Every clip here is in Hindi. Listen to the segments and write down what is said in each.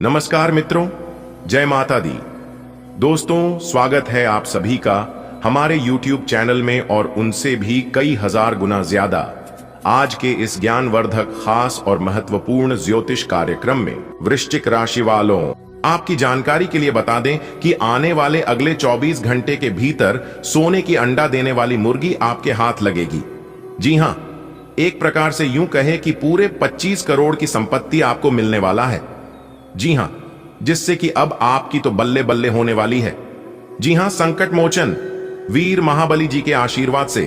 नमस्कार मित्रों, जय माता दी। दोस्तों, स्वागत है आप सभी का हमारे YouTube चैनल में और उनसे भी कई हजार गुना ज्यादा आज के इस ज्ञानवर्धक खास और महत्वपूर्ण ज्योतिष कार्यक्रम में। वृश्चिक राशि वालों, आपकी जानकारी के लिए बता दें कि आने वाले अगले 24 घंटे के भीतर सोने की अंडा देने वाली मुर्गी आपके हाथ लगेगी। जी हां, एक प्रकार से यूं कहे कि पूरे 25 करोड़ की संपत्ति आपको मिलने वाला है। जी हां, जिससे कि अब आपकी तो बल्ले बल्ले होने वाली है। जी हां, संकट मोचन वीर महाबली जी के आशीर्वाद से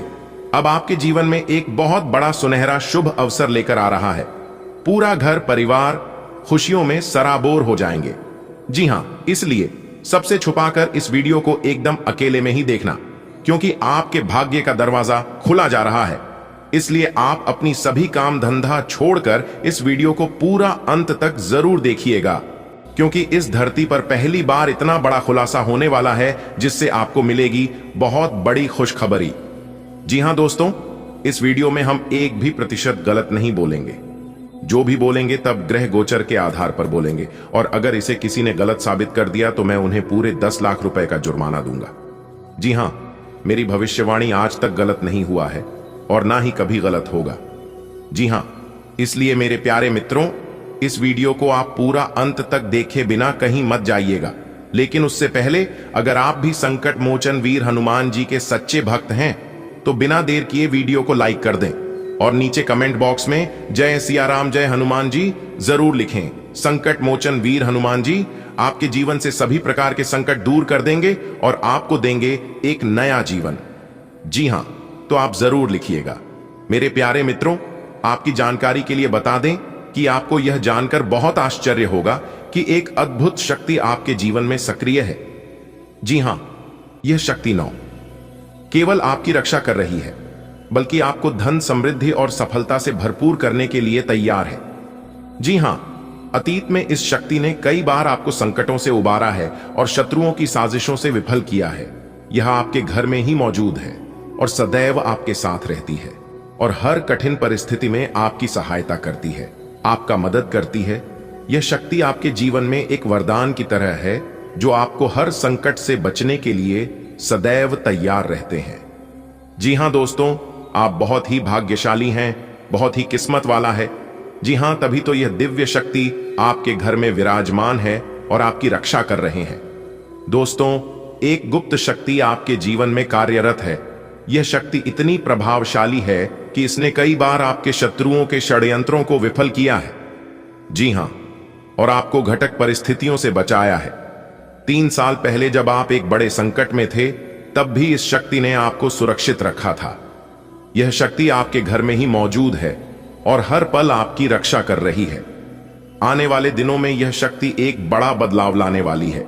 अब आपके जीवन में एक बहुत बड़ा सुनहरा शुभ अवसर लेकर आ रहा है। पूरा घर परिवार खुशियों में सराबोर हो जाएंगे। जी हां, इसलिए सबसे छुपाकर इस वीडियो को एकदम अकेले में ही देखना, क्योंकि आपके भाग्य का दरवाजा खुला जा रहा है। इसलिए आप अपनी सभी काम धंधा छोड़कर इस वीडियो को पूरा अंत तक जरूर देखिएगा, क्योंकि इस धरती पर पहली बार इतना बड़ा खुलासा होने वाला है जिससे आपको मिलेगी बहुत बड़ी खुशखबरी। जी हां दोस्तों, इस वीडियो में हम 1% गलत नहीं बोलेंगे। जो भी बोलेंगे तब ग्रह गोचर के आधार पर बोलेंगे, और अगर इसे किसी ने गलत साबित कर दिया तो मैं उन्हें पूरे 10 लाख रुपए का जुर्माना दूंगा। जी हां, मेरी भविष्यवाणी आज तक गलत नहीं हुआ है और ना ही कभी गलत होगा। जी हां, इसलिए मेरे प्यारे मित्रों, इस वीडियो को आप पूरा अंत तक देखे बिना कहीं मत जाइएगा। लेकिन उससे पहले अगर आप भी संकट मोचन वीर हनुमान जी के सच्चे भक्त हैं तो बिना देर किए वीडियो को लाइक कर दें और नीचे कमेंट बॉक्स में जय सिया राम जय हनुमान जी जरूर लिखें। संकट मोचन वीर हनुमान जी आपके जीवन से सभी प्रकार के संकट दूर कर देंगे और आपको देंगे एक नया जीवन। जी हां, तो आप जरूर लिखिएगा। मेरे प्यारे मित्रों, आपकी जानकारी के लिए बता दें कि आपको यह जानकर बहुत आश्चर्य होगा कि एक अद्भुत शक्ति आपके जीवन में सक्रिय है। जी हां, यह शक्ति 9 केवल आपकी रक्षा कर रही है, बल्कि आपको धन समृद्धि और सफलता से भरपूर करने के लिए तैयार है। जी हां, अतीत में इस शक्ति ने कई बार आपको संकटों से उबारा है और शत्रुओं की साजिशों से विफल किया है। यह आपके घर में ही मौजूद है और सदैव आपके साथ रहती है और हर कठिन परिस्थिति में आपकी सहायता करती है, आपका मदद करती है। यह शक्ति आपके जीवन में एक वरदान की तरह है जो आपको हर संकट से बचने के लिए सदैव तैयार रहते हैं। जी हां दोस्तों, आप बहुत ही भाग्यशाली हैं, बहुत ही किस्मत वाला है। जी हां, तभी तो यह दिव्य शक्ति आपके घर में विराजमान है और आपकी रक्षा कर रहे हैं। दोस्तों, एक गुप्त शक्ति आपके जीवन में कार्यरत है। यह शक्ति इतनी प्रभावशाली है कि इसने कई बार आपके शत्रुओं के षड्यंत्रों को विफल किया है। जी हां, और आपको घटक परिस्थितियों से बचाया है। 3 साल पहले जब आप एक बड़े संकट में थे, तब भी इस शक्ति ने आपको सुरक्षित रखा था। यह शक्ति आपके घर में ही मौजूद है और हर पल आपकी रक्षा कर रही है। आने वाले दिनों में यह शक्ति एक बड़ा बदलाव लाने वाली है।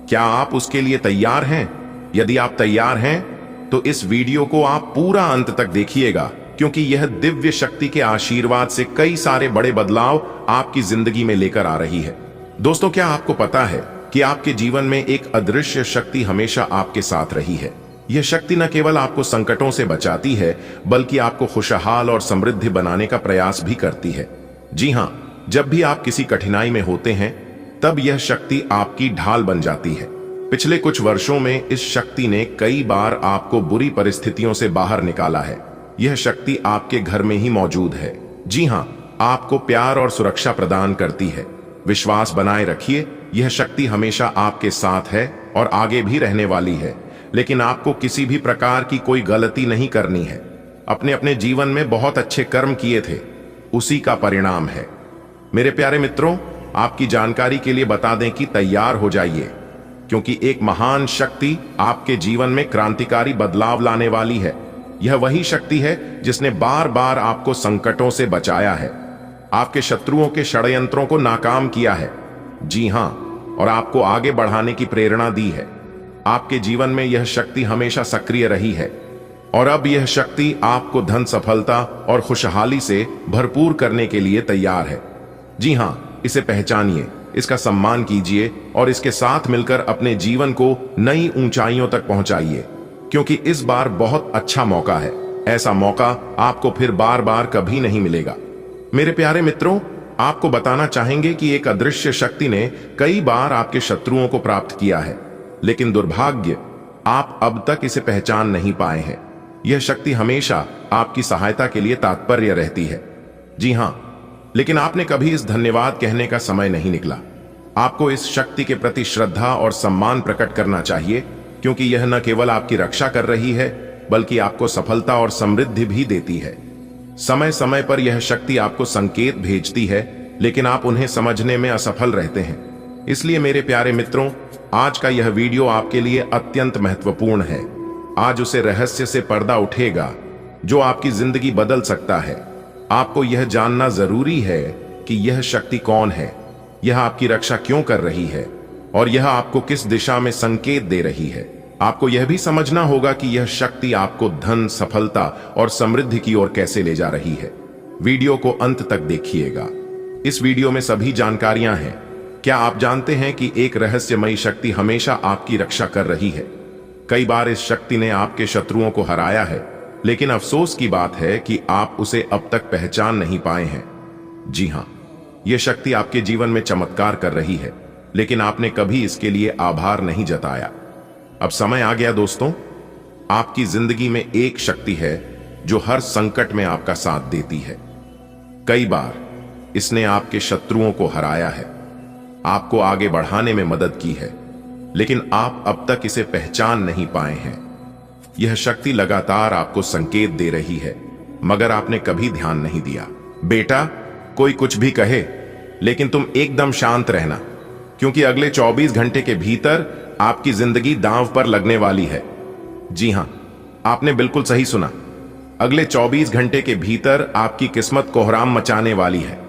क्या आप उसके लिए तैयार हैं? यदि आप तैयार हैं तो इस वीडियो को आप पूरा अंत तक देखिएगा, क्योंकि यह दिव्य शक्ति के आशीर्वाद से कई सारे बड़े बदलाव आपकी जिंदगी में लेकर आ रही है। दोस्तों, क्या आपको पता है कि आपके जीवन में एक अदृश्य शक्ति हमेशा आपके साथ रही है? यह शक्ति न केवल आपको संकटों से बचाती है, बल्कि आपको खुशहाल और समृद्धि बनाने का प्रयास भी करती है। जी हां, जब भी आप किसी कठिनाई में होते हैं, तब यह शक्ति आपकी ढाल बन जाती है। पिछले कुछ वर्षों में इस शक्ति ने कई बार आपको बुरी परिस्थितियों से बाहर निकाला है। यह शक्ति आपके घर में ही मौजूद है। जी हां, आपको प्यार और सुरक्षा प्रदान करती है। विश्वास बनाए रखिए, यह शक्ति हमेशा आपके साथ है और आगे भी रहने वाली है। लेकिन आपको किसी भी प्रकार की कोई गलती नहीं करनी है। अपने अपने जीवन में बहुत अच्छे कर्म किए थे, उसी का परिणाम है। मेरे प्यारे मित्रों, आपकी जानकारी के लिए बता दें कि तैयार हो जाइए, क्योंकि एक महान शक्ति आपके जीवन में क्रांतिकारी बदलाव लाने वाली है। यह वही शक्ति है जिसने बार बार आपको संकटों से बचाया है, आपके शत्रुओं के षड्यंत्रों को नाकाम किया है। जी हां, और आपको आगे बढ़ाने की प्रेरणा दी है। आपके जीवन में यह शक्ति हमेशा सक्रिय रही है और अब यह शक्ति आपको धन सफलता और खुशहाली से भरपूर करने के लिए तैयार है। जी हां, इसे पहचानिए, इसका सम्मान कीजिए और इसके साथ मिलकर अपने जीवन को नई ऊंचाइयों तक पहुंचाइए, क्योंकि इस बार बहुत अच्छा मौका है। ऐसा मौका आपको फिर बार बार कभी नहीं मिलेगा। मेरे प्यारे मित्रों, आपको बताना चाहेंगे कि एक अदृश्य शक्ति ने कई बार आपके शत्रुओं को प्राप्त किया है, लेकिन दुर्भाग्य आप अब तक इसे पहचान नहीं पाए हैं। यह शक्ति हमेशा आपकी सहायता के लिए तात्पर्य रहती है। जी हां, लेकिन आपने कभी इस धन्यवाद कहने का समय नहीं निकला। आपको इस शक्ति के प्रति श्रद्धा और सम्मान प्रकट करना चाहिए, क्योंकि यह न केवल आपकी रक्षा कर रही है, बल्कि आपको सफलता और समृद्धि भी देती है। समय समय पर यह शक्ति आपको संकेत भेजती है, लेकिन आप उन्हें समझने में असफल रहते हैं। इसलिए मेरे प्यारे मित्रों, आज का यह वीडियो आपके लिए अत्यंत महत्वपूर्ण है। आज उसे रहस्य से पर्दा उठेगा जो आपकी जिंदगी बदल सकता है। आपको यह जानना जरूरी है कि यह शक्ति कौन है, यह आपकी रक्षा क्यों कर रही है और यह आपको किस दिशा में संकेत दे रही है। आपको यह भी समझना होगा कि यह शक्ति आपको धन, सफलता और समृद्धि की ओर कैसे ले जा रही है। वीडियो को अंत तक देखिएगा। इस वीडियो में सभी जानकारियां हैं। क्या आप जानते हैं कि एक रहस्यमयी शक्ति हमेशा आपकी रक्षा कर रही है? कई बार इस शक्ति ने आपके शत्रुओं को हराया है, लेकिन अफसोस की बात है कि आप उसे अब तक पहचान नहीं पाए हैं। जी हां, यह शक्ति आपके जीवन में चमत्कार कर रही है, लेकिन आपने कभी इसके लिए आभार नहीं जताया। अब समय आ गया दोस्तों, आपकी जिंदगी में एक शक्ति है जो हर संकट में आपका साथ देती है। कई बार इसने आपके शत्रुओं को हराया है, आपको आगे बढ़ाने में मदद की है, लेकिन आप अब तक इसे पहचान नहीं पाए हैं। यह शक्ति लगातार आपको संकेत दे रही है, मगर आपने कभी ध्यान नहीं दिया। बेटा, कोई कुछ भी कहे, लेकिन तुम एकदम शांत रहना, क्योंकि अगले 24 घंटे के भीतर आपकी जिंदगी दांव पर लगने वाली है। जी हां, आपने बिल्कुल सही सुना। अगले 24 घंटे के भीतर आपकी किस्मत कोहराम मचाने वाली है।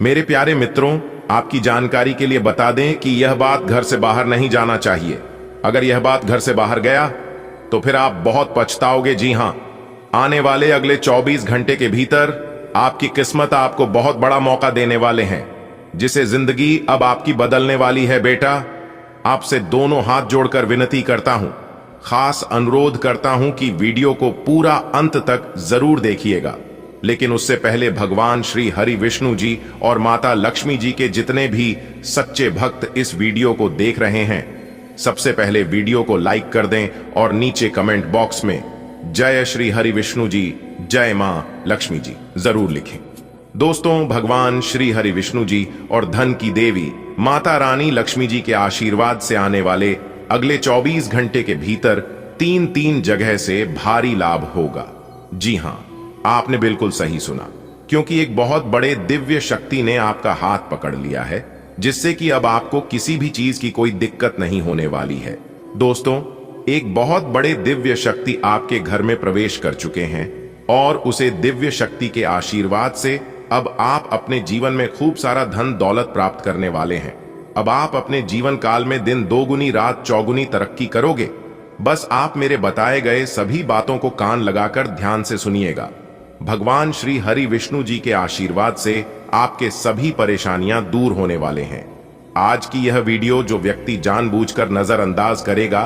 मेरे प्यारे मित्रों, आपकी जानकारी के लिए बता दें कि यह बात घर से बाहर नहीं जाना चाहिए। अगर यह बात घर से बाहर गया तो फिर आप बहुत पछताओगे। जी हां, आने वाले अगले 24 घंटे के भीतर आपकी किस्मत आपको बहुत बड़ा मौका देने वाले हैं, जिसे जिंदगी अब आपकी बदलने वाली है। बेटा, आपसे दोनों हाथ जोड़कर विनती करता हूं, खास अनुरोध करता हूं कि वीडियो को पूरा अंत तक जरूर देखिएगा। लेकिन उससे पहले भगवान श्री हरि विष्णु जी और माता लक्ष्मी जी के जितने भी सच्चे भक्त इस वीडियो को देख रहे हैं, सबसे पहले वीडियो को लाइक कर दें और नीचे कमेंट बॉक्स में जय श्री हरि विष्णु जी, जय मां लक्ष्मी जी जरूर लिखें। दोस्तों, भगवान श्री हरि विष्णु जी और धन की देवी माता रानी लक्ष्मी जी के आशीर्वाद से आने वाले अगले 24 घंटे के भीतर 3 जगह से भारी लाभ होगा। जी हां, आपने बिल्कुल सही सुना, क्योंकि एक बहुत बड़े दिव्य शक्ति ने आपका हाथ पकड़ लिया है, जिससे कि अब आपको किसी भी चीज की कोई दिक्कत नहीं होने वाली है। दोस्तों, एक बहुत बड़े दिव्य शक्ति आपके घर में प्रवेश कर चुके हैं और उसे दिव्य शक्ति के आशीर्वाद से अब आप अपने जीवन में खूब सारा धन दौलत प्राप्त करने वाले हैं। अब आप अपने जीवन काल में दिन दोगुनी रात चौगुनी तरक्की करोगे। बस आप मेरे बताए गए सभी बातों को कान लगाकर ध्यान से सुनिएगा। भगवान श्री हरि विष्णु जी के आशीर्वाद से आपके सभी परेशानियां दूर होने वाले हैं। आज की यह वीडियो जो व्यक्ति जानबूझकर नजरअंदाज करेगा,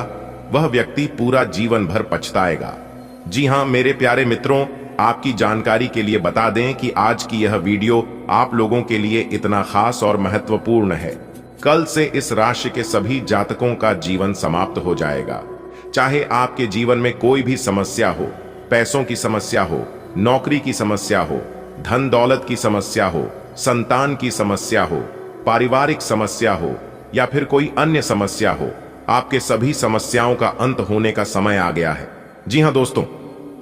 वह व्यक्ति पूरा जीवन भर पछताएगा। जी हां मेरे प्यारे मित्रों, आपकी जानकारी के लिए बता दें कि आज की यह वीडियो आप लोगों के लिए इतना खास और महत्वपूर्ण है। कल से इस राशि के सभी जातकों का जीवन समाप्त हो जाएगा। चाहे आपके जीवन में कोई भी समस्या हो, पैसों की समस्या हो, नौकरी की समस्या हो, धन दौलत की समस्या हो, संतान की समस्या हो, पारिवारिक समस्या हो या फिर कोई अन्य समस्या हो, आपके सभी समस्याओं का अंत होने का समय आ गया है। जी हां दोस्तों,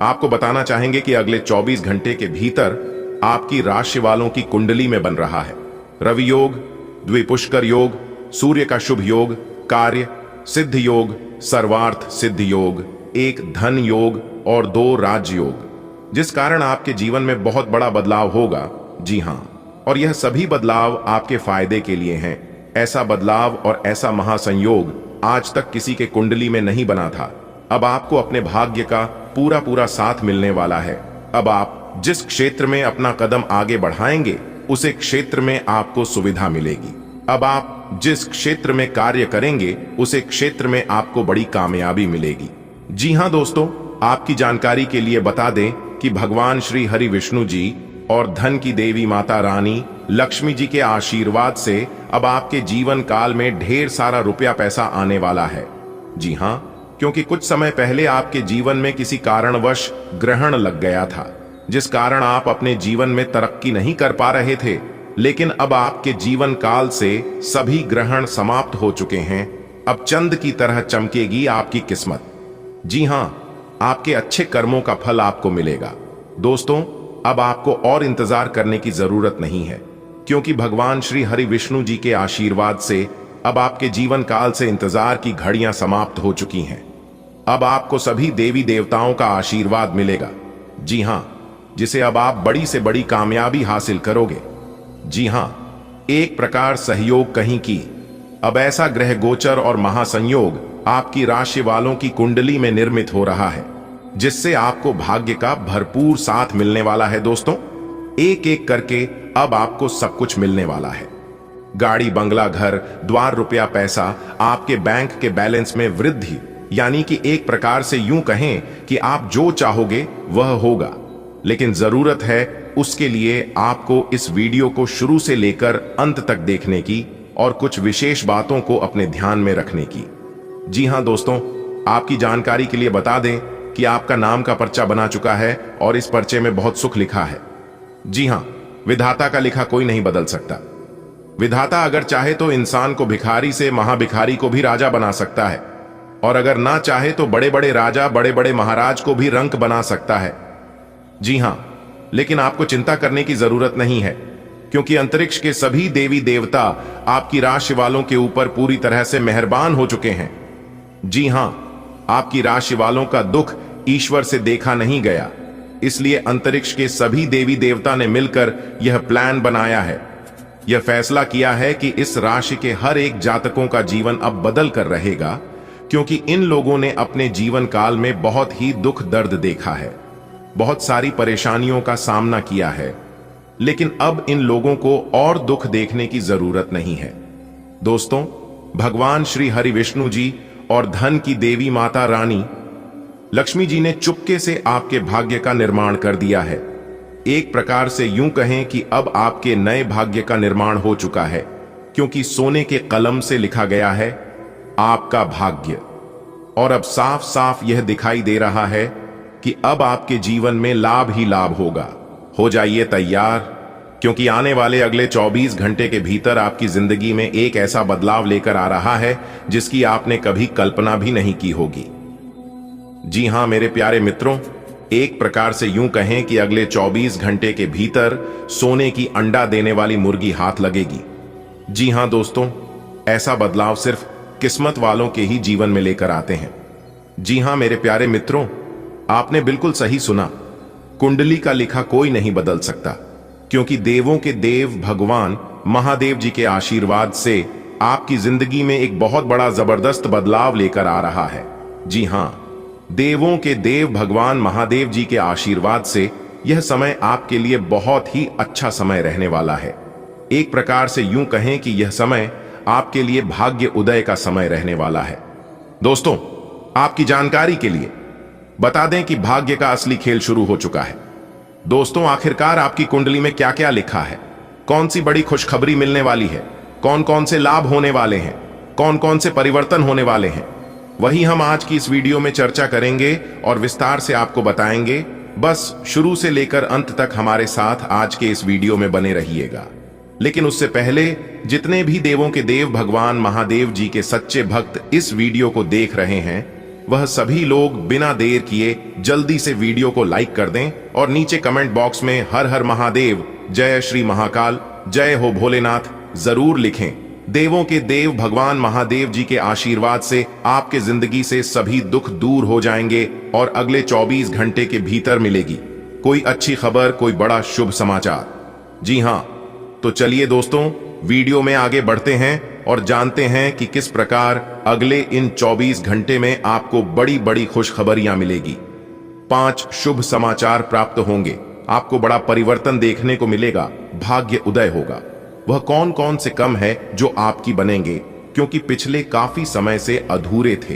आपको बताना चाहेंगे कि अगले 24 घंटे के भीतर आपकी राशि वालों की कुंडली में बन रहा है रवि योग, द्विपुष्कर योग, सूर्य का शुभ योग, कार्य सिद्ध योग, सर्वार्थ सिद्ध योग, एक धन योग और 2 राज योग, जिस कारण आपके जीवन में बहुत बड़ा बदलाव होगा। जी हां, और यह सभी बदलाव आपके फायदे के लिए हैं। ऐसा बदलाव और ऐसा महासंयोग आज तक किसी के कुंडली में नहीं बना था। अब आपको अपने भाग्य का पूरा साथ मिलने वाला है। अब आप जिस क्षेत्र में अपना कदम आगे बढ़ाएंगे, उसे क्षेत्र में आपको सुविधा मिलेगी। अब आप जिस क्षेत्र में कार्य करेंगे, उसे क्षेत्र में आपको बड़ी कामयाबी मिलेगी। जी हां दोस्तों, आपकी जानकारी के लिए बता दें कि भगवान श्री हरि विष्णु जी और धन की देवी माता रानी लक्ष्मी जी के आशीर्वाद से अब आपके जीवन काल में ढेर सारा रुपया पैसा आने वाला है। जी हां, क्योंकि कुछ समय पहले आपके जीवन में किसी कारणवश ग्रहण लग गया था, जिस कारण आप अपने जीवन में तरक्की नहीं कर पा रहे थे। लेकिन अब आपके जीवन काल से सभी ग्रहण समाप्त हो चुके हैं। अब चंद की तरह चमकेगी आपकी किस्मत। जी हां, आपके अच्छे कर्मों का फल आपको मिलेगा। दोस्तों, अब आपको और इंतजार करने की जरूरत नहीं है, क्योंकि भगवान श्री हरि विष्णु जी के आशीर्वाद से अब आपके जीवन काल से इंतजार की घड़ियां समाप्त हो चुकी हैं। अब आपको सभी देवी देवताओं का आशीर्वाद मिलेगा। जी हां, जिसे अब आप बड़ी से बड़ी कामयाबी हासिल करोगे। जी हां, एक प्रकार सहयोग कहीं की। अब ऐसा ग्रह गोचर और महासंयोग आपकी राशि वालों की कुंडली में निर्मित हो रहा है, जिससे आपको भाग्य का भरपूर साथ मिलने वाला है। दोस्तों, एक एक करके अब आपको सब कुछ मिलने वाला है। गाड़ी, बंगला, घर द्वार, रुपया, पैसा, आपके बैंक के बैलेंस में वृद्धि, यानी कि एक प्रकार से यूं कहें कि आप जो चाहोगे वह होगा। लेकिन जरूरत है उसके लिए आपको इस वीडियो को शुरू से लेकर अंत तक देखने की और कुछ विशेष बातों को अपने ध्यान में रखने की। जी हां दोस्तों, आपकी जानकारी के लिए बता दें कि आपका नाम का पर्चा बना चुका है और इस पर्चे में बहुत सुख लिखा है। जी हां, विधाता का लिखा कोई नहीं बदल सकता। विधाता अगर चाहे तो इंसान को भिखारी से महाभिखारी को भी राजा बना सकता है, और अगर ना चाहे तो बड़े बड़े राजा, बड़े बड़े महाराज को भी रंक बना सकता है। जी हां, लेकिन आपको चिंता करने की जरूरत नहीं है, क्योंकि अंतरिक्ष के सभी देवी देवता आपकी राशि वालों के ऊपर पूरी तरह से मेहरबान हो चुके हैं। जी हां, आपकी राशि वालों का दुख ईश्वर से देखा नहीं गया, इसलिए अंतरिक्ष के सभी देवी देवता ने मिलकर यह प्लान बनाया है। यह फैसला किया है कि इस राशि के हर एक जातकों का जीवन अब बदल कर रहेगा, क्योंकि इन लोगों ने अपने जीवन काल में बहुत ही दुख दर्द देखा है, बहुत सारी परेशानियों का सामना किया है। लेकिन अब इन लोगों को और दुख देखने की जरूरत नहीं है। दोस्तों, भगवान श्री हरि विष्णु जी और धन की देवी माता रानी लक्ष्मी जी ने चुपके से आपके भाग्य का निर्माण कर दिया है। एक प्रकार से यूं कहें कि अब आपके नए भाग्य का निर्माण हो चुका है, क्योंकि सोने के कलम से लिखा गया है आपका भाग्य। और अब साफ साफ यह दिखाई दे रहा है कि अब आपके जीवन में लाभ ही लाभ होगा। हो जाइए तैयार, क्योंकि आने वाले अगले 24 घंटे के भीतर आपकी जिंदगी में एक ऐसा बदलाव लेकर आ रहा है जिसकी आपने कभी कल्पना भी नहीं की होगी। जी हां मेरे प्यारे मित्रों, एक प्रकार से यूं कहें कि अगले 24 घंटे के भीतर सोने की अंडा देने वाली मुर्गी हाथ लगेगी। जी हां दोस्तों, ऐसा बदलाव सिर्फ किस्मत वालों के ही जीवन में लेकर आते हैं। जी हां मेरे प्यारे मित्रों, आपने बिल्कुल सही सुना। कुंडली का लिखा कोई नहीं बदल सकता, क्योंकि देवों के देव भगवान महादेव जी के आशीर्वाद से आपकी जिंदगी में एक बहुत बड़ा जबरदस्त बदलाव लेकर आ रहा है। जी हां, देवों के देव भगवान महादेव जी के आशीर्वाद से यह समय आपके लिए बहुत ही अच्छा समय रहने वाला है। एक प्रकार से यूं कहें कि यह समय आपके लिए भाग्य उदय का समय रहने वाला है। दोस्तों, आपकी जानकारी के लिए बता दें कि भाग्य का असली खेल शुरू हो चुका है। दोस्तों, आखिरकार आपकी कुंडली में क्या क्या लिखा है, कौन सी बड़ी खुशखबरी मिलने वाली है, कौन कौन से लाभ होने वाले हैं, कौन कौन से परिवर्तन होने वाले हैं, वही हम आज की इस वीडियो में चर्चा करेंगे और विस्तार से आपको बताएंगे। बस शुरू से लेकर अंत तक हमारे साथ आज के इस वीडियो में बने रहिएगा। लेकिन उससे पहले जितने भी देवों के देव भगवान महादेव जी के सच्चे भक्त इस वीडियो को देख रहे हैं, वह सभी लोग बिना देर किए जल्दी से वीडियो को लाइक कर दें और नीचे कमेंट बॉक्स में हर हर महादेव, जय श्री महाकाल, जय हो भोलेनाथ जरूर लिखें। देवों के देव भगवान महादेव जी के आशीर्वाद से आपके जिंदगी से सभी दुख दूर हो जाएंगे और अगले 24 घंटे के भीतर मिलेगी कोई अच्छी खबर, कोई बड़ा शुभ समाचार। जी हां, तो चलिए दोस्तों, वीडियो में आगे बढ़ते हैं और जानते हैं कि किस प्रकार अगले इन 24 घंटे में आपको बड़ी बड़ी खुशखबरियां मिलेगी। 5 शुभ समाचार प्राप्त होंगे, आपको बड़ा परिवर्तन देखने को मिलेगा, भाग्य उदय होगा। वह कौन कौन से कम है जो आपकी बनेंगे, क्योंकि पिछले काफी समय से अधूरे थे,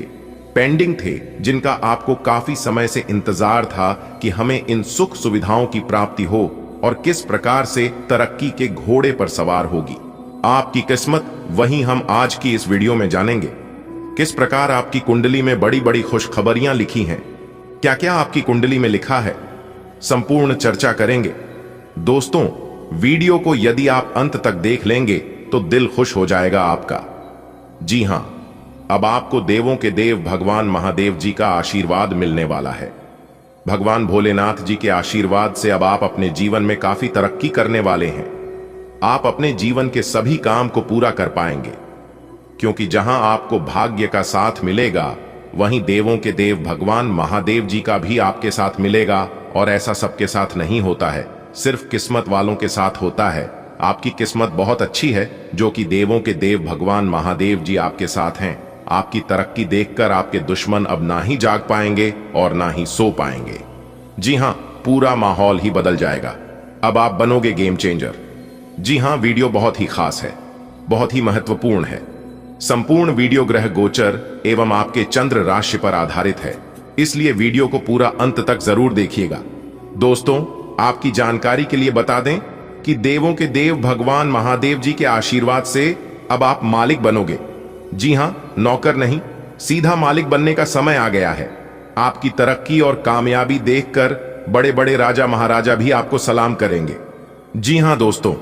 पेंडिंग थे, जिनका आपको काफी समय से इंतजार था कि हमें इन सुख सुविधाओं की प्राप्ति हो, और किस प्रकार से तरक्की के घोड़े पर सवार होगी। आपकी किस्मत वही हम आज की इस वीडियो में जानेंगे। किस प्रकार आपकी कुंडली में बड़ी बड़ी खुशखबरियां लिखी हैं, क्या क्या आपकी कुंडली में लिखा है, संपूर्ण चर्चा करेंगे। दोस्तों, वीडियो को यदि आप अंत तक देख लेंगे तो दिल खुश हो जाएगा आपका। जी हां, अब आपको देवों के देव भगवान महादेव जी का आशीर्वाद मिलने वाला है। भगवान भोलेनाथ जी के आशीर्वाद से अब आप अपने जीवन में काफी तरक्की करने वाले हैं। आप अपने जीवन के सभी काम को पूरा कर पाएंगे, क्योंकि जहां आपको भाग्य का साथ मिलेगा वहीं देवों के देव भगवान महादेव जी का भी आपके साथ मिलेगा। और ऐसा सबके साथ नहीं होता है, सिर्फ किस्मत वालों के साथ होता है। आपकी किस्मत बहुत अच्छी है जो कि देवों के देव भगवान महादेव जी आपके साथ हैं। आपकी तरक्की देखकर आपके दुश्मन अब ना ही जाग पाएंगे और ना ही सो पाएंगे। जी हां, पूरा माहौल ही बदल जाएगा। अब आप बनोगे गेम चेंजर। जी हां, वीडियो बहुत ही खास है, बहुत ही महत्वपूर्ण है। संपूर्ण वीडियो ग्रह गोचर एवं आपके चंद्र राशि पर आधारित है, इसलिए वीडियो को पूरा अंत तक जरूर देखिएगा। दोस्तों, आपकी जानकारी के लिए बता दें कि देवों के देव भगवान महादेव जी के आशीर्वाद से अब आप मालिक बनोगे। जी हां, नौकर नहीं, सीधा मालिक बनने का समय आ गया है। आपकी तरक्की और कामयाबी देखकर बड़े बड़े राजा महाराजा भी आपको सलाम करेंगे। जी हां दोस्तों,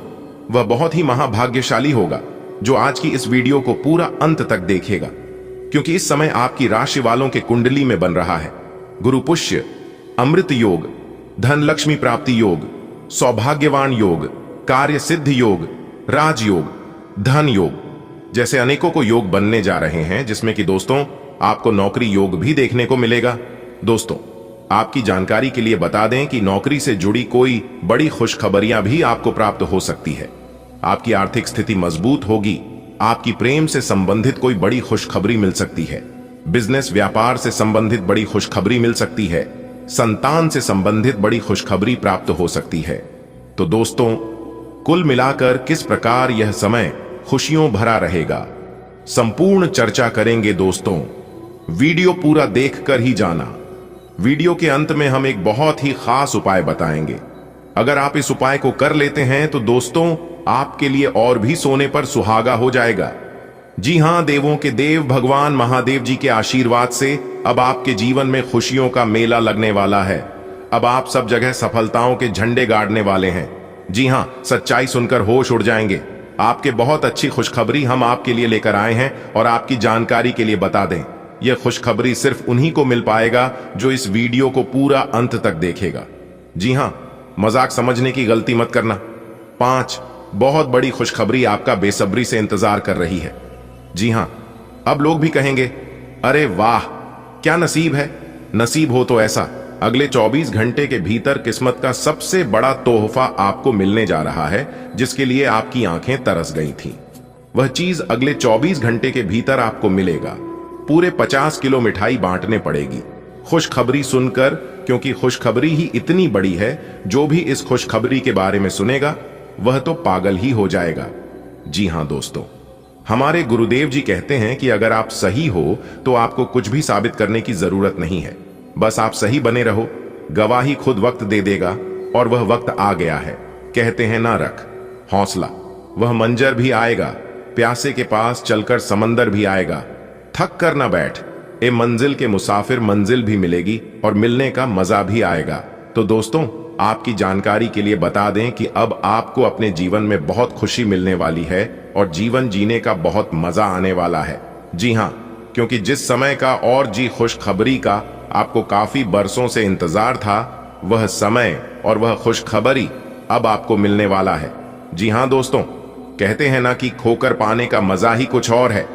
वह बहुत ही महाभाग्यशाली होगा जो आज की इस वीडियो को पूरा अंत तक देखेगा, क्योंकि इस समय आपकी राशि वालों के कुंडली में बन रहा है गुरु पुष्य, अमृत योग, धन लक्ष्मी प्राप्ति योग, सौभाग्यवान योग, कार्य सिद्ध योग, राजयोग, धन योग जैसे अनेकों को योग बनने जा रहे हैं, जिसमें कि दोस्तों आपको नौकरी योग भी देखने को मिलेगा। दोस्तों, आपकी जानकारी के लिए बता दें कि नौकरी से जुड़ी कोई बड़ी खुशखबरियां भी आपको प्राप्त हो सकती है। आपकी आर्थिक स्थिति मजबूत होगी। आपकी प्रेम से संबंधित कोई बड़ी खुशखबरी मिल सकती है। बिजनेस व्यापार से संबंधित बड़ी खुशखबरी मिल सकती है। संतान से संबंधित बड़ी खुशखबरी प्राप्त हो सकती है। तो दोस्तों, कुल मिलाकर किस प्रकार यह समय खुशियों भरा रहेगा, संपूर्ण चर्चा करेंगे। दोस्तों, वीडियो पूरा देखकर ही जाना। वीडियो के अंत में हम एक बहुत ही खास उपाय बताएंगे। अगर आप इस उपाय को कर लेते हैं तो दोस्तों आपके लिए और भी सोने पर सुहागा हो जाएगा। जी हां, देवों के देव भगवान महादेव जी के आशीर्वाद से अब आपके जीवन में खुशियों का मेला लगने वाला है। अब आप सब जगह सफलताओं के झंडे गाड़ने वाले हैं। जी हां, सच्चाई सुनकर होश उड़ जाएंगे। आपके बहुत अच्छी खुशखबरी हम आपके लिए लेकर आए हैं और आपकी जानकारी के लिए बता दें, यह खुशखबरी सिर्फ उन्हीं को मिल पाएगा जो इस वीडियो को पूरा अंत तक देखेगा। जी हां, मजाक समझने की गलती मत करना। 5 बहुत बड़ी खुशखबरी आपका बेसब्री से इंतजार कर रही है। जी हां, अब लोग भी कहेंगे, अरे वाह, क्या नसीब है। नसीब हो तो ऐसा, अगले 24 घंटे के भीतर किस्मत का सबसे बड़ा तोहफा आपको मिलने जा रहा है, जिसके लिए आपकी आंखें तरस गई थीं। वह चीज अगले 24 घंटे के भीतर आपको मिलेगा। पूरे 50 किलो मिठाई बांटने पड़ेगी खुशखबरी सुनकर, क्योंकि खुशखबरी ही इतनी बड़ी है, जो भी इस खुशखबरी के बारे में सुनेगा वह तो पागल ही हो जाएगा। जी हां दोस्तों, हमारे गुरुदेव जी कहते हैं कि अगर आप सही हो तो आपको कुछ भी साबित करने की जरूरत नहीं है, बस आप सही बने रहो। गवाही खुद वक्त दे देगा और वह वक्त आ गया है। कहते हैं ना, रख हौसला, वह मंजर भी आएगा। प्यासे के पास चलकर समंदर भी आएगा। थक कर ना बैठ, ए मंजिल के मुसाफिर, मंजिल भी मिलेगी और मिलने का मजा भी आएगा। तो दोस्तों, आपकी जानकारी के लिए बता दें कि अब आपको अपने जीवन में बहुत खुशी मिलने वाली है और जीवन जीने का बहुत मजा आने वाला है। जी हां, क्योंकि जिस समय का और जी खुशखबरी का आपको काफी बरसों से इंतजार था, वह समय और वह खुशखबरी अब आपको मिलने वाला है। जी हां दोस्तों, कहते हैं ना कि खोकर पाने का मजा ही कुछ और है,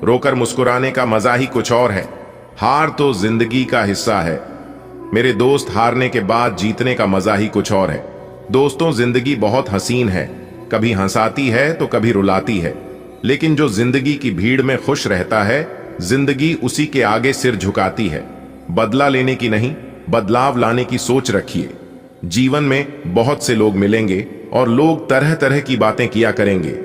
रोकर मुस्कुराने का मजा ही कुछ और है। हार तो जिंदगी का हिस्सा है मेरे दोस्त, हारने के बाद जीतने का मजा ही कुछ और है। दोस्तों, जिंदगी बहुत हसीन है, कभी हंसाती है तो कभी रुलाती है, लेकिन जो जिंदगी की भीड़ में खुश रहता है, जिंदगी उसी के आगे सिर झुकाती है। बदला लेने की नहीं, बदलाव लाने की सोच रखिए। जीवन में बहुत से लोग मिलेंगे और लोग तरह तरह की बातें किया करेंगे,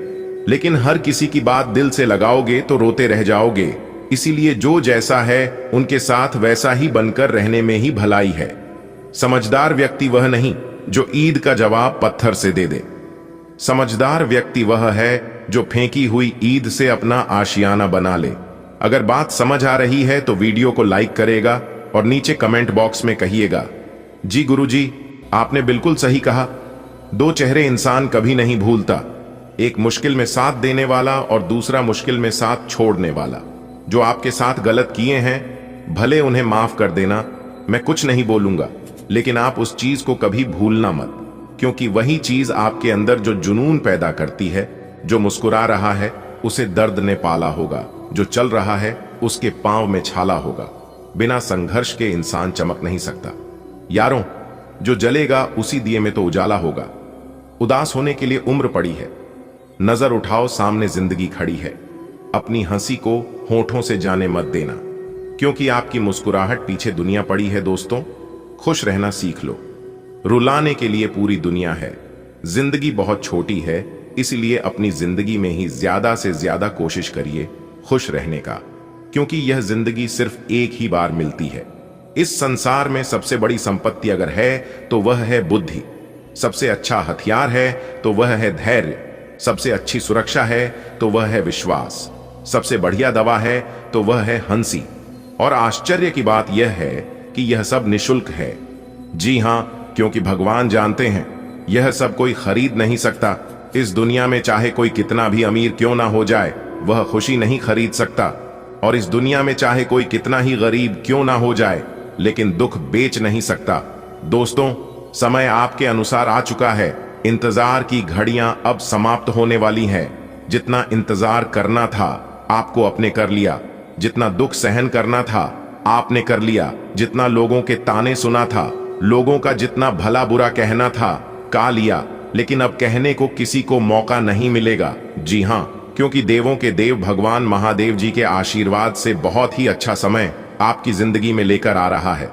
लेकिन हर किसी की बात दिल से लगाओगे तो रोते रह जाओगे। इसीलिए जो जैसा है उनके साथ वैसा ही बनकर रहने में ही भलाई है। समझदार व्यक्ति वह नहीं जो ईद का जवाब पत्थर से दे दे। समझदार व्यक्ति वह है जो फेंकी हुई ईद से अपना आशियाना बना ले। अगर बात समझ आ रही है तो वीडियो को लाइक करेगा और नीचे कमेंट बॉक्स में कहिएगा, जी गुरुजी, आपने बिल्कुल सही कहा। दो चेहरे इंसान कभी नहीं भूलता, एक मुश्किल में साथ देने वाला और दूसरा मुश्किल में साथ छोड़ने वाला। जो आपके साथ गलत किए हैं, भले उन्हें माफ कर देना, मैं कुछ नहीं बोलूंगा, लेकिन आप उस चीज को कभी भूलना मत, क्योंकि वही चीज आपके अंदर जो जुनून पैदा करती है। जो मुस्कुरा रहा है उसे दर्द ने पाला होगा, जो चल रहा है उसके पांव में छाला होगा। बिना संघर्ष के इंसान चमक नहीं सकता। यारों, जो जलेगा उसी दिए में तो उजाला होगा। उदास होने के लिए उम्र पड़ी है, नजर उठाओ, सामने जिंदगी खड़ी है। अपनी हंसी को होठों से जाने मत देना, क्योंकि आपकी मुस्कुराहट पीछे दुनिया पड़ी है। दोस्तों, खुश रहना सीख लो, रुलाने के लिए पूरी दुनिया है। जिंदगी बहुत छोटी है, इसलिए अपनी जिंदगी में ही ज्यादा से ज्यादा कोशिश करिए खुश रहने का, क्योंकि यह जिंदगी सिर्फ एक ही बार मिलती है। इस संसार में सबसे बड़ी संपत्ति अगर है तो वह है बुद्धि, सबसे अच्छा हथियार है तो वह है धैर्य, सबसे अच्छी सुरक्षा है तो वह है विश्वास, सबसे बढ़िया दवा है तो वह है हंसी। और आश्चर्य की बात यह है कि यह सब निशुल्क है। जी हां, क्योंकि भगवान जानते हैं यह सब कोई खरीद नहीं सकता। इस दुनिया में चाहे कोई कितना भी अमीर क्यों ना हो जाए, वह खुशी नहीं खरीद सकता। और इस दुनिया में चाहे कोई कितना ही गरीब क्यों ना हो जाए, लेकिन दुख बेच नहीं सकता। दोस्तों, समय आपके अनुसार आ चुका है। इंतजार की घड़ियां अब समाप्त होने वाली हैं। जितना इंतजार करना था आपको अपने कर लिया, जितना दुख सहन करना था आपने कर लिया, जितना लोगों के ताने सुना था, लोगों का जितना भला बुरा कहना था का लिया, लेकिन अब कहने को किसी को मौका नहीं मिलेगा। जी हां, क्योंकि देवों के देव भगवान महादेव जी के आशीर्वाद से बहुत ही अच्छा समय आपकी जिंदगी में लेकर आ रहा है।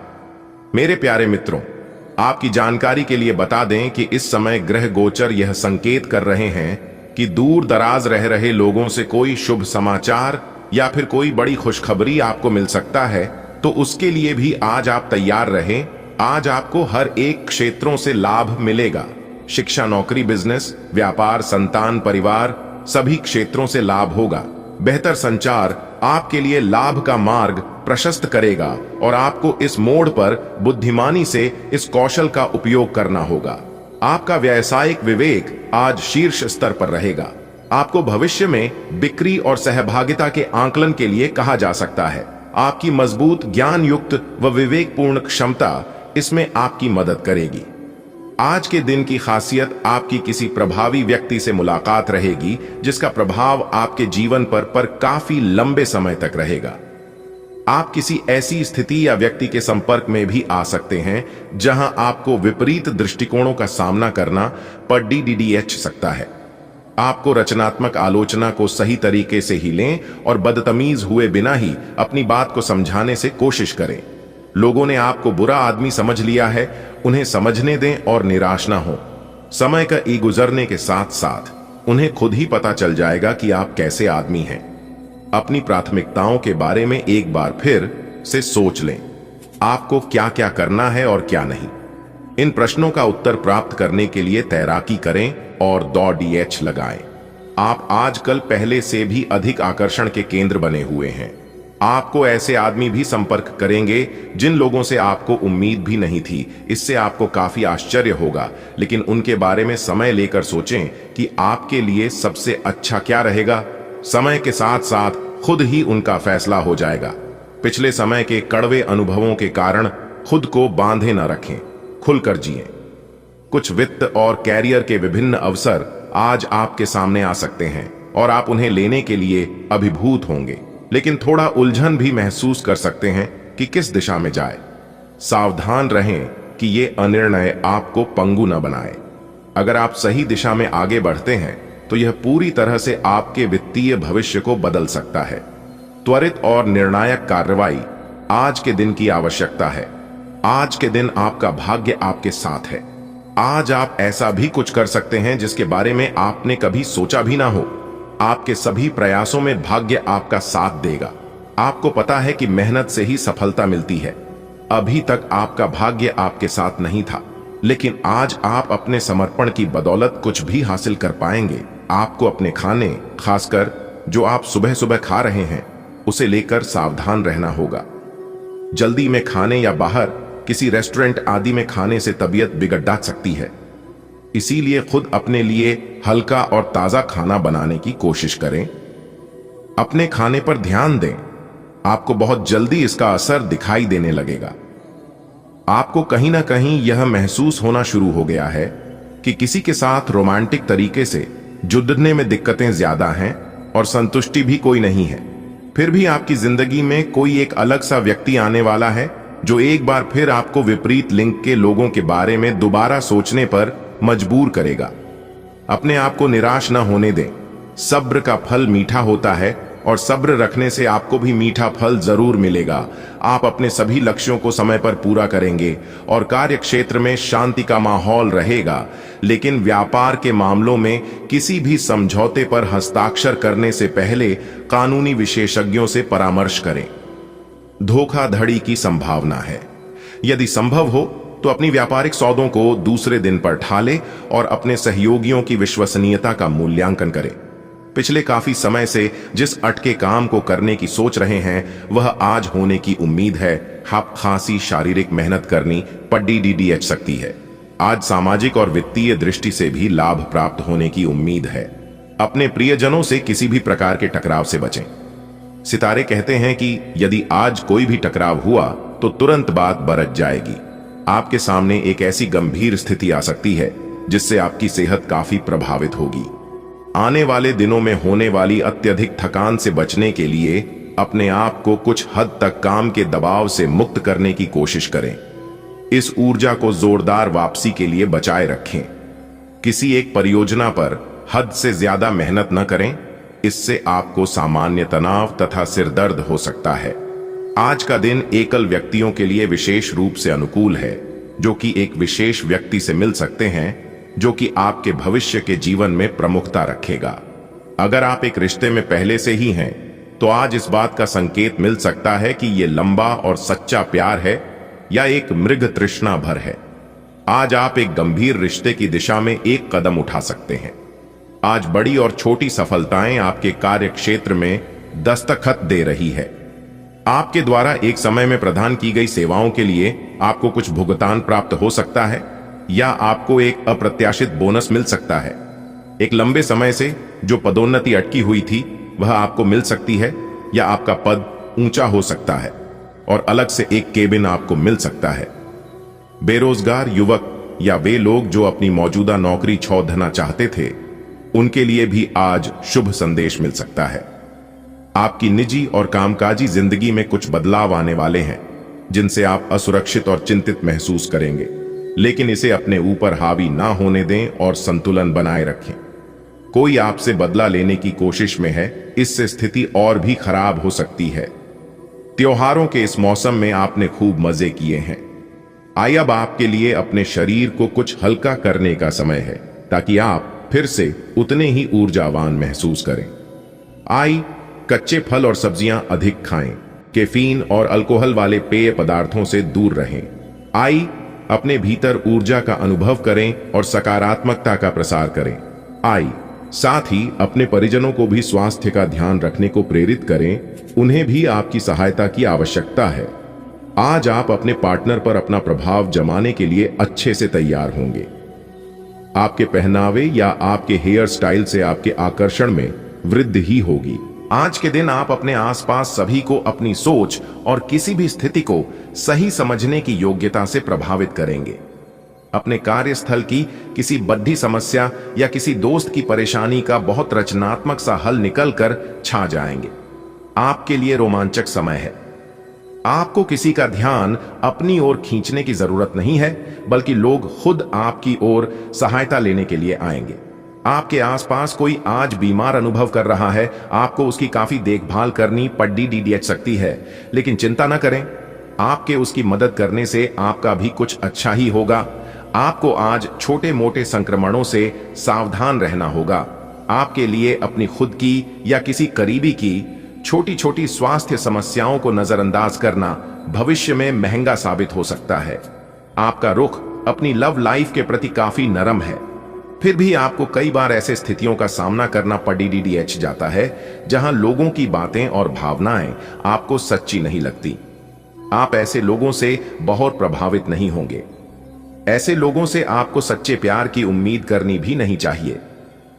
मेरे प्यारे मित्रों, आपकी जानकारी के लिए बता दें कि इस समय ग्रह गोचर यह संकेत कर रहे हैं कि दूर दराज रह रहे लोगों से कोई शुभ समाचार या फिर कोई बड़ी खुशखबरी आपको मिल सकता है। तो उसके लिए भी आज आप तैयार रहें। आज आपको हर एक क्षेत्रों से लाभ मिलेगा। शिक्षा, नौकरी, बिजनेस, व्यापार, संतान, परिवार, सभी क्षेत्रों से लाभ होगा। बेहतर संचार आपके लिए लाभ का मार्ग प्रशस्त करेगा और आपको इस मोड़ पर बुद्धिमानी से इस कौशल का उपयोग करना होगा। आपका व्यावसायिक विवेक आज शीर्ष स्तर पर रहेगा। आपको भविष्य में बिक्री और सहभागिता के आंकलन के लिए कहा जा सकता है। आपकी मजबूत, ज्ञान युक्त व विवेकपूर्ण क्षमता इसमें आपकी मदद करेगी। आज के दिन की खासियत, आपकी किसी प्रभावी व्यक्ति से मुलाकात रहेगी जिसका प्रभाव आपके जीवन पर काफी लंबे समय तक रहेगा। आप किसी ऐसी स्थिति या व्यक्ति के संपर्क में भी आ सकते हैं जहां आपको विपरीत दृष्टिकोणों का सामना करना पड़ सकता है। आपको रचनात्मक आलोचना को सही तरीके से ही लें और बदतमीज हुए बिना ही अपनी बात को समझाने से कोशिश करें। लोगों ने आपको बुरा आदमी समझ लिया है, उन्हें समझने दें और निराश ना हो। समय का ई गुजरने के साथ साथ उन्हें खुद ही पता चल जाएगा कि आप कैसे आदमी हैं। अपनी प्राथमिकताओं के बारे में एक बार फिर से सोच लें, आपको क्या क्या करना है और क्या नहीं। इन प्रश्नों का उत्तर प्राप्त करने के लिए तैराकी करें और दौड़ DH लगाएं। आप आजकल पहले से भी अधिक आकर्षण के केंद्र बने हुए हैं। आपको ऐसे आदमी भी संपर्क करेंगे जिन लोगों से आपको उम्मीद भी नहीं थी। इससे आपको काफी आश्चर्य होगा, लेकिन उनके बारे में समय लेकर सोचें कि आपके लिए सबसे अच्छा क्या रहेगा। समय के साथ साथ खुद ही उनका फैसला हो जाएगा। पिछले समय के कड़वे अनुभवों के कारण खुद को बांधे न रखें, खुलकर जिएं। कुछ वित्त और कैरियर के विभिन्न अवसर आज आपके सामने आ सकते हैं और आप उन्हें लेने के लिए अभिभूत होंगे, लेकिन थोड़ा उलझन भी महसूस कर सकते हैं कि किस दिशा में जाए। सावधान रहें कि ये अनिर्णय आपको पंगु न बनाए। अगर आप सही दिशा में आगे बढ़ते हैं तो यह पूरी तरह से आपके वित्तीय भविष्य को बदल सकता है। त्वरित और निर्णायक कार्रवाई आज के दिन की आवश्यकता है। आज के दिन आपका भाग्य आपके साथ है। आज आप ऐसा भी कुछ कर सकते हैं जिसके बारे में आपने कभी सोचा भी ना हो। आपके सभी प्रयासों में भाग्य आपका साथ देगा। आपको पता है कि मेहनत से ही सफलता मिलती है। अभी तक आपका भाग्य आपके साथ नहीं था, लेकिन आज आप अपने समर्पण की बदौलत कुछ भी हासिल कर पाएंगे। आपको अपने खाने, खासकर जो आप सुबह सुबह खा रहे हैं, उसे लेकर सावधान रहना होगा। जल्दी में खाने या बाहर किसी रेस्टोरेंट आदि में खाने से तबीयत बिगड़ सकती है। इसीलिए खुद अपने लिए हल्का और ताजा खाना बनाने की कोशिश करें। अपने खाने पर ध्यान दें, आपको बहुत जल्दी इसका असर दिखाई देने लगेगा। आपको कहीं ना कहीं यह महसूस होना शुरू हो गया है कि किसी के साथ रोमांटिक तरीके से जुड़ने में दिक्कतें ज्यादा हैं और संतुष्टि भी कोई नहीं है। फिर भी आपकी जिंदगी में कोई एक अलग सा व्यक्ति आने वाला है जो एक बार फिर आपको विपरीत लिंग के लोगों के बारे में दोबारा सोचने पर मजबूर करेगा। अपने आप को निराश न होने दें। सब्र का फल मीठा होता है और सब्र रखने से आपको भी मीठा फल जरूर मिलेगा। आप अपने सभी लक्ष्यों को समय पर पूरा करेंगे और कार्य क्षेत्र में शांति का माहौल रहेगा। लेकिन व्यापार के मामलों में किसी भी समझौते पर हस्ताक्षर करने से पहले कानूनी विशेषज्ञों से परामर्श करें। धोखाधड़ी की संभावना है। यदि संभव हो तो अपनी व्यापारिक सौदों को दूसरे दिन पर ढालें और अपने सहयोगियों की विश्वसनीयता का मूल्यांकन करें। पिछले काफी समय से जिस अटके काम को करने की सोच रहे हैं, वह आज होने की उम्मीद है। आप खासी शारीरिक मेहनत करनी पड़ी DDH सकती है। आज सामाजिक और वित्तीय दृष्टि से भी लाभ प्राप्त होने की उम्मीद है। अपने प्रियजनों से किसी भी प्रकार के टकराव से बचें। सितारे कहते हैं कि यदि आज कोई भी टकराव हुआ तो तुरंत बात बरत जाएगी। आपके सामने एक ऐसी गंभीर स्थिति आ सकती है जिससे आपकी सेहत काफी प्रभावित होगी। आने वाले दिनों में होने वाली अत्यधिक थकान से बचने के लिए अपने आप को कुछ हद तक काम के दबाव से मुक्त करने की कोशिश करें। इस ऊर्जा को जोरदार वापसी के लिए बचाए रखें। किसी एक परियोजना पर हद से ज्यादा मेहनत न करें, इससे आपको सामान्य तनाव तथा सिरदर्द हो सकता है। आज का दिन एकल व्यक्तियों के लिए विशेष रूप से अनुकूल है, जो कि एक विशेष व्यक्ति से मिल सकते हैं जो कि आपके भविष्य के जीवन में प्रमुखता रखेगा। अगर आप एक रिश्ते में पहले से ही हैं, तो आज इस बात का संकेत मिल सकता है कि यह लंबा और सच्चा प्यार है या एक मृग तृष्णा भर है। आज आप एक गंभीर रिश्ते की दिशा में एक कदम उठा सकते हैं। आज बड़ी और छोटी सफलताएं आपके कार्य क्षेत्र में दस्तखत दे रही है। आपके द्वारा एक समय में प्रदान की गई सेवाओं के लिए आपको कुछ भुगतान प्राप्त हो सकता है या आपको एक अप्रत्याशित बोनस मिल सकता है। एक लंबे समय से जो पदोन्नति अटकी हुई थी वह आपको मिल सकती है या आपका पद ऊंचा हो सकता है और अलग से एक केबिन आपको मिल सकता है। बेरोजगार युवक या वे लोग जो अपनी मौजूदा नौकरी छोड़ना चाहते थे, उनके लिए भी आज शुभ संदेश मिल सकता है। आपकी निजी और कामकाजी जिंदगी में कुछ बदलाव आने वाले हैं जिनसे आप असुरक्षित और चिंतित महसूस करेंगे, लेकिन इसे अपने ऊपर हावी ना होने दें और संतुलन बनाए रखें। कोई आपसे बदला लेने की कोशिश में है, इससे स्थिति और भी खराब हो सकती है। त्योहारों के इस मौसम में आपने खूब मजे किए हैं। आइए अब आपके लिए अपने शरीर को कुछ हल्का करने का समय है ताकि आप फिर से उतने ही ऊर्जावान महसूस करें। कच्चे फल और सब्जियां अधिक खाएं। कैफीन और अल्कोहल वाले पेय पदार्थों से दूर रहें। अपने भीतर ऊर्जा का अनुभव करें और सकारात्मकता का प्रसार करें। साथ ही अपने परिजनों को भी स्वास्थ्य का ध्यान रखने को प्रेरित करें। उन्हें भी आपकी सहायता की आवश्यकता है। आज आप अपने पार्टनर पर अपना प्रभाव जमाने के लिए अच्छे से तैयार होंगे। आपके पहनावे या आपके हेयर स्टाइल से आपके आकर्षण में वृद्धि ही होगी। आज के दिन आप अपने आसपास सभी को अपनी सोच और किसी भी स्थिति को सही समझने की योग्यता से प्रभावित करेंगे। अपने कार्यस्थल की किसी बद्धी समस्या या किसी दोस्त की परेशानी का बहुत रचनात्मक सा हल निकलकर छा जाएंगे। आपके लिए रोमांचक समय है। आपको किसी का ध्यान अपनी ओर खींचने की जरूरत नहीं है, बल्कि लोग खुद आपकी ओर सहायता लेने के लिए आएंगे। आपके आसपास कोई आज बीमार अनुभव कर रहा है, आपको उसकी काफी देखभाल करनी पड़ी DDH सकती है, लेकिन चिंता न करें, आपके उसकी मदद करने से आपका भी कुछ अच्छा ही होगा। आपको आज छोटे मोटे संक्रमणों से सावधान रहना होगा। आपके लिए अपनी खुद की या किसी करीबी की छोटी छोटी स्वास्थ्य समस्याओं को नजरअंदाज करना भविष्य में महंगा साबित हो सकता है। आपका रुख अपनी लव लाइफ के प्रति काफी नरम है, फिर भी आपको कई बार ऐसे स्थितियों का सामना करना पड़ीडीडीएच जाता है जहां लोगों की बातें और भावनाएं आपको सच्ची नहीं लगती। आप ऐसे लोगों से बहुत प्रभावित नहीं होंगे। ऐसे लोगों से आपको सच्चे प्यार की उम्मीद करनी भी नहीं चाहिए।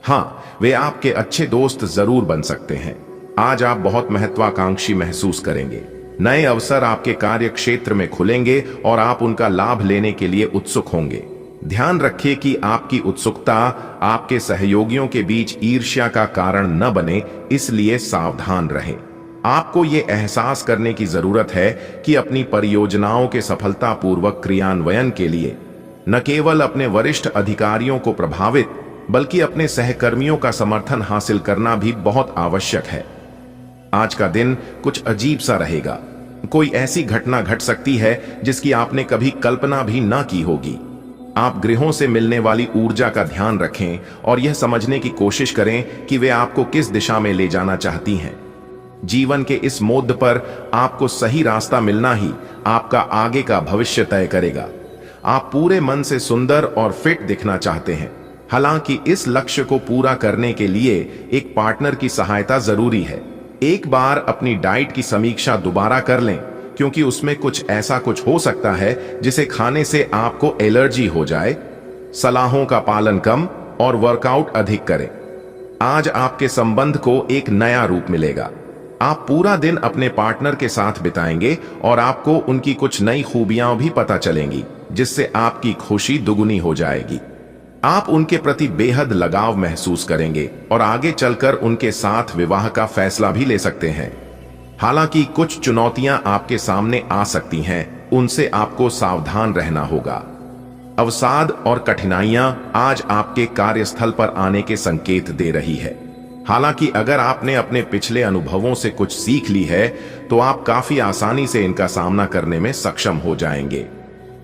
हां, वे आपके अच्छे दोस्त जरूर बन सकते हैं। आज आप बहुत महत्वाकांक्षी महसूस करेंगे। नए अवसर आपके कार्य क्षेत्र में खुलेंगे और आप उनका लाभ लेने के लिए उत्सुक होंगे। ध्यान रखिए कि आपकी उत्सुकता आपके सहयोगियों के बीच ईर्ष्या का कारण न बने, इसलिए सावधान रहें। आपको ये एहसास करने की जरूरत है कि अपनी परियोजनाओं के सफलतापूर्वक क्रियान्वयन के लिए न केवल अपने वरिष्ठ अधिकारियों को प्रभावित बल्कि अपने सहकर्मियों का समर्थन हासिल करना भी बहुत आवश्यक है। आज का दिन कुछ अजीब सा रहेगा। कोई ऐसी घटना घट सकती है जिसकी आपने कभी कल्पना भी ना की होगी। आप ग्रहों से मिलने वाली ऊर्जा का ध्यान रखें और यह समझने की कोशिश करें कि वे आपको किस दिशा में ले जाना चाहती हैं। जीवन के इस मोड़ पर आपको सही रास्ता मिलना ही आपका आगे का भविष्य तय करेगा। आप पूरे मन से सुंदर और फिट दिखना चाहते हैं। हालांकि इस लक्ष्य को पूरा करने के लिए एक पार्टनर की सहायता जरूरी है। एक बार अपनी डाइट की समीक्षा दोबारा कर लें, क्योंकि उसमें कुछ ऐसा कुछ हो सकता है जिसे खाने से आपको एलर्जी हो जाए। सलाहों का पालन कम और वर्कआउट अधिक करें। आज आपके संबंध को एक नया रूप मिलेगा। आप पूरा दिन अपने पार्टनर के साथ बिताएंगे और आपको उनकी कुछ नई खूबियां भी पता चलेंगी, जिससे आपकी खुशी दुगुनी हो जाएगी। आप उनके प्रति बेहद लगाव महसूस करेंगे और आगे चलकर उनके साथ विवाह का फैसला भी ले सकते हैं। हालांकि कुछ चुनौतियां आपके सामने आ सकती हैं, उनसे आपको सावधान रहना होगा। अवसाद और कठिनाइयां आज आपके कार्यस्थल पर आने के संकेत दे रही है। हालांकि अगर आपने अपने पिछले अनुभवों से कुछ सीख ली है तो आप काफी आसानी से इनका सामना करने में सक्षम हो जाएंगे।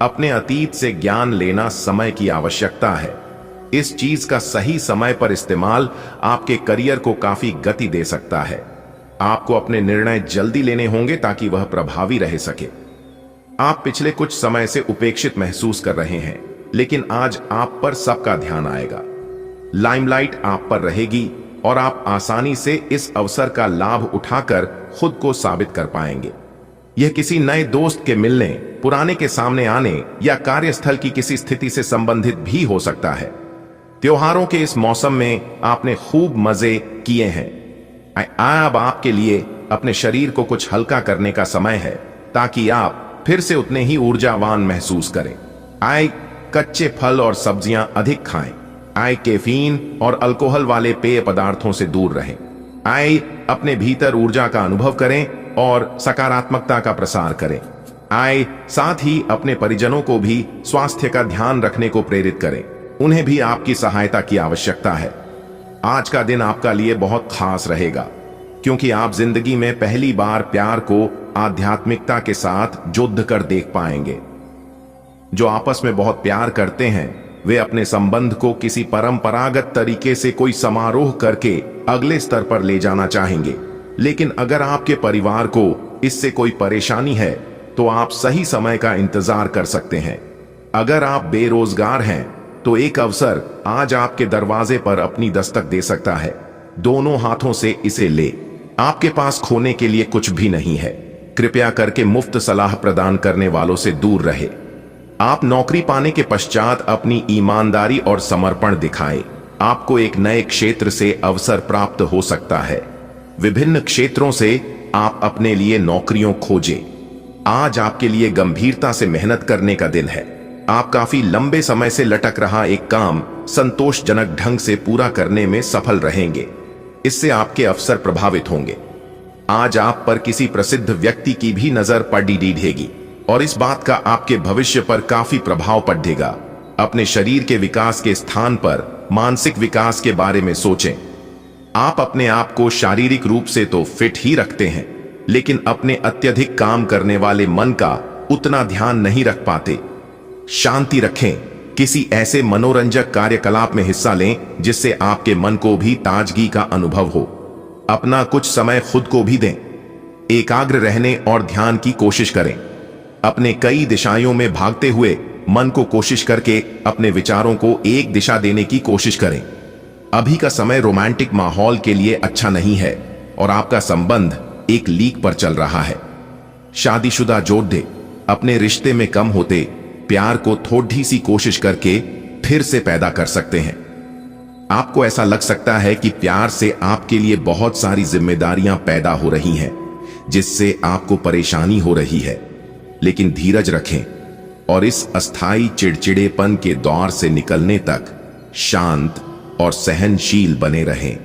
अपने अतीत से ज्ञान लेना समय की आवश्यकता है। इस चीज का सही समय पर इस्तेमाल आपके करियर को काफी गति दे सकता है। आपको अपने निर्णय जल्दी लेने होंगे ताकि वह प्रभावी रह सके। आप पिछले कुछ समय से उपेक्षित महसूस कर रहे हैं, लेकिन आज आप पर सबका ध्यान आएगा। लाइमलाइट आप पर रहेगी और आप आसानी से इस अवसर का लाभ उठाकर खुद को साबित कर पाएंगे। यह किसी नए दोस्त के मिलने, पुराने के सामने आने या कार्यस्थल की किसी स्थिति से संबंधित भी हो सकता है। त्योहारों के इस मौसम में आपने खूब मजे किए हैं। अब आपके लिए अपने शरीर को कुछ हल्का करने का समय है ताकि आप फिर से उतने ही ऊर्जावान महसूस करें। कच्चे फल और सब्जियां अधिक खाएं। कैफीन और अल्कोहल वाले पेय पदार्थों से दूर रहें। अपने भीतर ऊर्जा का अनुभव करें और सकारात्मकता का प्रसार करें। साथ ही अपने परिजनों को भी स्वास्थ्य का ध्यान रखने को प्रेरित करें। उन्हें भी आपकी सहायता की आवश्यकता है। आज का दिन आपका लिए बहुत खास रहेगा, क्योंकि आप जिंदगी में पहली बार प्यार को आध्यात्मिकता के साथ युद्ध कर देख पाएंगे। जो आपस में बहुत प्यार करते हैं वे अपने संबंध को किसी परंपरागत तरीके से कोई समारोह करके अगले स्तर पर ले जाना चाहेंगे। लेकिन अगर आपके परिवार को इससे कोई परेशानी है तो आप सही समय का इंतजार कर सकते हैं। अगर आप बेरोजगार हैं तो एक अवसर आज आपके दरवाजे पर अपनी दस्तक दे सकता है। दोनों हाथों से इसे ले। आपके पास खोने के लिए कुछ भी नहीं है। कृपया करके मुफ्त सलाह प्रदान करने वालों से दूर रहे। आप नौकरी पाने के पश्चात अपनी ईमानदारी और समर्पण दिखाएं। आपको एक नए क्षेत्र से अवसर प्राप्त हो सकता है। विभिन्न क्षेत्रों से आप अपने लिए नौकरियों खोजें। आज आपके लिए गंभीरता से मेहनत करने का दिन है। आप काफी लंबे समय से लटक रहा एक काम संतोषजनक ढंग से पूरा करने में सफल रहेंगे। इससे आपके अवसर प्रभावित होंगे। आज आप पर किसी प्रसिद्ध व्यक्ति की भी नजर पड़ेगी और इस बात का आपके भविष्य पर काफी प्रभाव पड़ेगा। अपने शरीर के विकास के स्थान पर मानसिक विकास के बारे में सोचें। आप अपने आप को शारीरिक रूप से तो फिट ही रखते हैं, लेकिन अपने अत्यधिक काम करने वाले मन का उतना ध्यान नहीं रख पाते। शांति रखें। किसी ऐसे मनोरंजक कार्यकलाप में हिस्सा लें जिससे आपके मन को भी ताजगी का अनुभव हो। अपना कुछ समय खुद को भी दें। एकाग्र रहने और ध्यान की कोशिश करें। अपने कई दिशाओं में भागते हुए मन को कोशिश करके अपने विचारों को एक दिशा देने की कोशिश करें। अभी का समय रोमांटिक माहौल के लिए अच्छा नहीं है और आपका संबंध एक लीक पर चल रहा है। शादीशुदा जोड़े अपने रिश्ते में कम होते प्यार को थोड़ी सी कोशिश करके फिर से पैदा कर सकते हैं। आपको ऐसा लग सकता है कि प्यार से आपके लिए बहुत सारी जिम्मेदारियां पैदा हो रही हैं, जिससे आपको परेशानी हो रही है, लेकिन धीरज रखें और इस अस्थाई चिड़चिड़ेपन के दौर से निकलने तक शांत और सहनशील बने रहें।